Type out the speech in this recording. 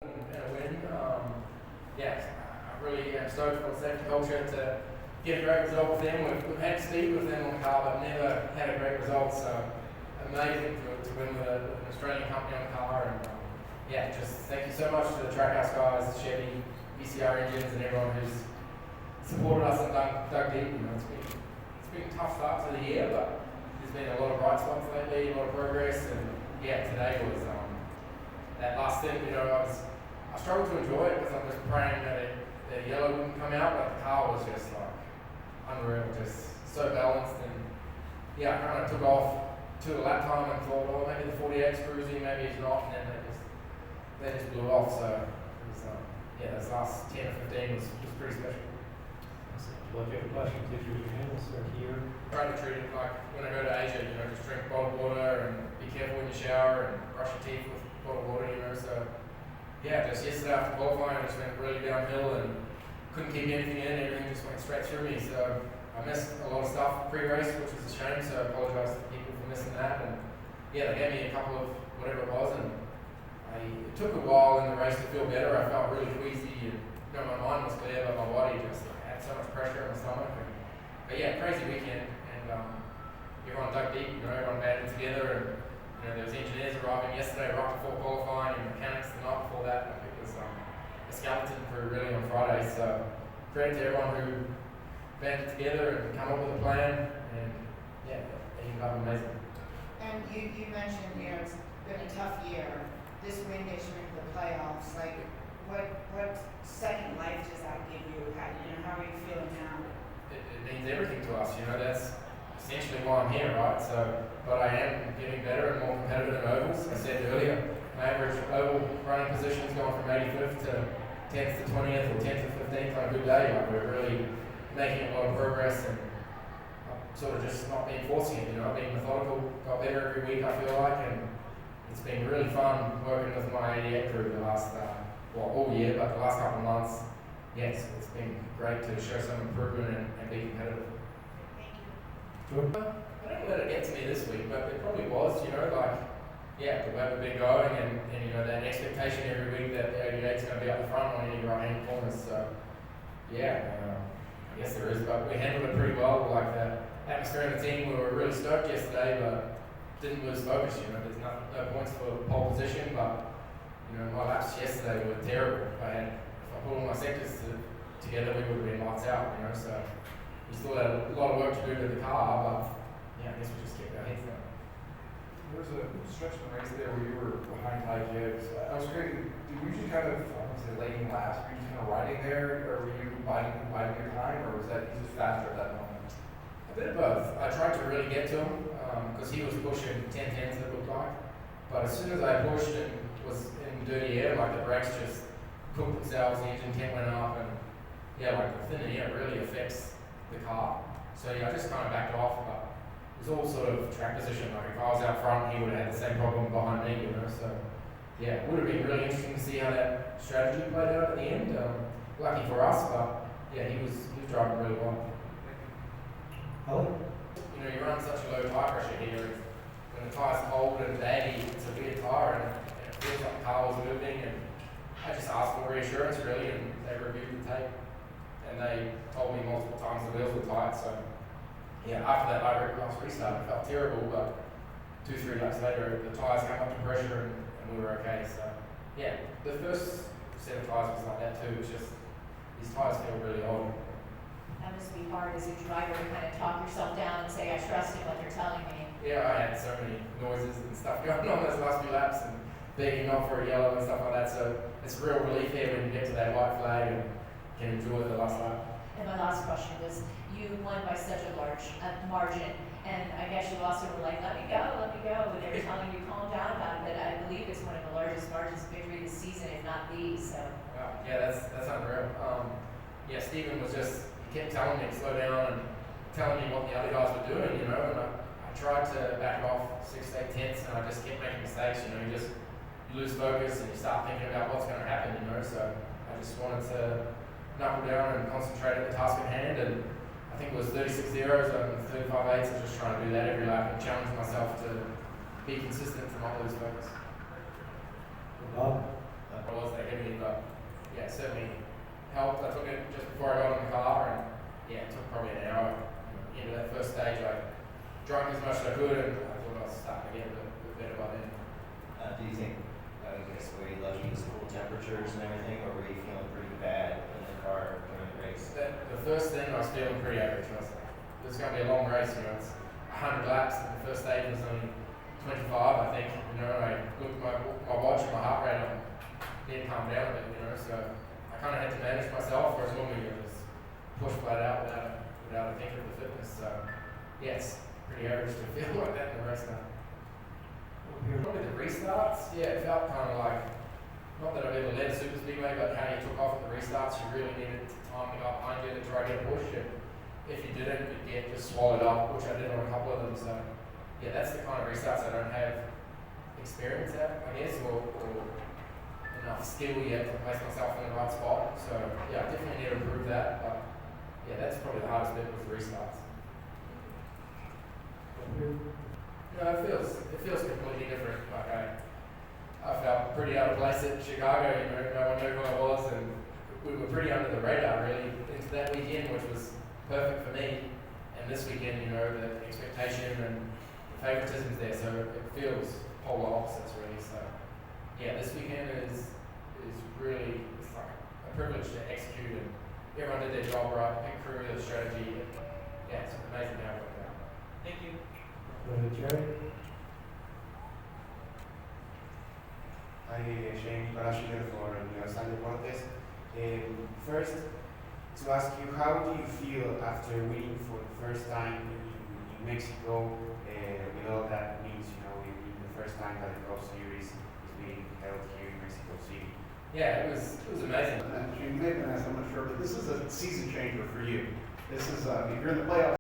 and a win. I really am stoked for the safety culture to get a great result with them. We've had speed with them on the car, but never had a great result. So amazing to win with an Australian company on the car. And just thank you so much to the Trackhouse guys, Chevy, VCR engines, and everyone who's supported us and dug deep. It's been a tough start to the year, but there's been a lot of bright spots lately, a lot of progress, and today was that last stint. I struggled to enjoy it because I'm just praying that the yellow wouldn't come out, but the car was just like unreal, just so balanced. And I kind of took off to the lap time and thought, oh, maybe the 48's cruising, maybe it's not, and then they just blew off. So it was, those last 10 or 15 was pretty special. Well, if you have a question, please raise your hand. We'll start here. Try to treat it like when I go to Asia, just drink bottled water and be careful when you shower and brush your teeth with bottled water, So just yesterday after qualifying, I just went really downhill and couldn't keep anything in. Everything just went straight through me. So I missed a lot of stuff pre-race, which was a shame. So I apologise to people for missing that. And they gave me a couple of whatever it was, and it took a while in the race to feel better. I felt really queasy, and my mind was clear, but my body just had so much pressure on my stomach. Crazy weekend, and everyone dug deep. Everyone banded together, and there was engineers arriving yesterday right before qualifying, and mechanics the night before that. It was a skeleton crew really on Friday. So credit to everyone who banded together and come up with a plan, and it ended up amazing. And you mentioned it's been a tough year. This win gets you into the playoffs. Like, what second life does that give you? How are you feeling now? It means everything to us. That's essentially why I'm here, right? So, but I am getting better and more competitive in ovals. I said earlier, my average oval running position is going from 85th to 10th to 20th or 10th to 15th on a good day. We're really making a lot of progress, and I'm sort of just not being forcing it. I've been methodical, got better every week, I feel like, and it's been really fun working with my 88 crew the last, all year, but the last couple of months, it's been great to show some improvement and be competitive. Thank you. I don't let it get to me this week, but it probably was, the way we've been going, and that expectation every week that the 88's going to be up the front on any right-hand corners. So, I guess there is, but we handled it pretty well. Like the atmosphere in the team, we were really stoked yesterday, but didn't lose focus. There's no points for pole position, but my laps yesterday were terrible. If I put all my sectors together, we would have been lights out. So we still had a lot of work to do to the car, but I guess we just kept our heads down. There was a stretch in the race there where you were behind Ty Gibbs. I was curious, did you just kind of, I don't want to say lagging last, were you just kind of riding there, or were you biding your time, or was that just faster at that moment? A bit of both. I tried to really get to him because he was pushing 10-10s, it looked like. But as soon as I pushed and was in dirty air, the brakes just cooked themselves, the engine temp went up, and the thin air really affects the car. So I just kind of backed off, but it was all sort of track position. If I was out front, he would have had the same problem behind me, So it would have been really interesting to see how that strategy played out at the end. Lucky for us, but he was driving really well. Helen? You run such a low tire pressure here. When the tire's cold and baggy, it's a weird tire, and it feels like the car was moving. And I just asked for reassurance, really, and they reviewed the tape, and they told me multiple times the wheels were tight. So after that last restart, it felt terrible, but 2-3 laps later, the tires came up to pressure, and we were okay. So the first set of tires was like that too. It's just these tires feel really old. That must be hard as a driver to kind of talk yourself down and say, I trust in what they're telling me. I had so many noises and stuff going on those last few laps, and begging not for a yellow and stuff like that. So it's a real relief here when you get to that white flag and can enjoy the last lap. And my last question was, you won by such a large margin, and I guess you also were like, let me go, and they were telling you calm down about it, but I believe it's one of the largest margins of victory this season, if not the. So. Wow. That's unreal. Stephen was just, he kept telling me to slow down and telling me what the other guys were doing, and I tried to back off 6-8 tenths, and I just kept making mistakes. You lose focus and you start thinking about what's going to happen. So I just wanted to knuckle down and concentrate at the task at hand, and I think it was 36 zeros and 35 eights. I was just trying to do that every lap and challenge myself to be consistent to not lose focus. Bob? I was there. it certainly helped. I took it just before I got in the car, and yeah, it took probably an hour. Into that first stage, I drank as much as I could, and I thought I was starting to get a bit better by then. Do you think, I guess, were you lucky with cool temperatures and everything, or were you feeling pretty bad in the car during the race? The first thing, I was feeling pretty average. I was like, this is going to be a long race, you know, it's 100 laps, and the first stage was only 25, I think. You know, I looked at my watch and my heart rate, and didn't calm down a bit, you know, so I kind of had to manage myself, whereas normally you just push flat out without a think of the fitness. So, yeah, it's pretty average to feel like that in the race now. Probably the restarts, yeah, it felt kind of like, not that I've ever led a super speedway, but how you took off at the restarts, you really needed to time it up behind you to try to get a push. And if you didn't, you'd get just swallowed up, which I did on a couple of them. So, yeah, that's the kind of restarts I don't have experience at, I guess, or enough skill yet to place myself in the right spot. So, yeah, I definitely need to improve that. But, yeah, that's probably the hardest bit with the restarts. No, it feels completely different. Like I felt pretty out of place at Chicago. You know, no one knew who I was, and we were pretty under the radar really into that weekend, which was perfect for me. And this weekend, you know, the expectation and the favoritism's there, so it feels polar opposites really. So yeah, this weekend is really, it's like a privilege to execute, and everyone did their job right, pick crew, the strategy. Yeah, it's amazing how it worked out. Thank you. Jerry? Hi, Shane Parashiner for Universal Deportes. First, to ask you, how do you feel after winning for the first time in Mexico, with all that means, you know, in the first time that the Cup Series is being held here in Mexico City? Yeah, it was amazing. Shane, you may have been asked, I'm not sure, but this is a season changer for you. This is, if you're in the playoffs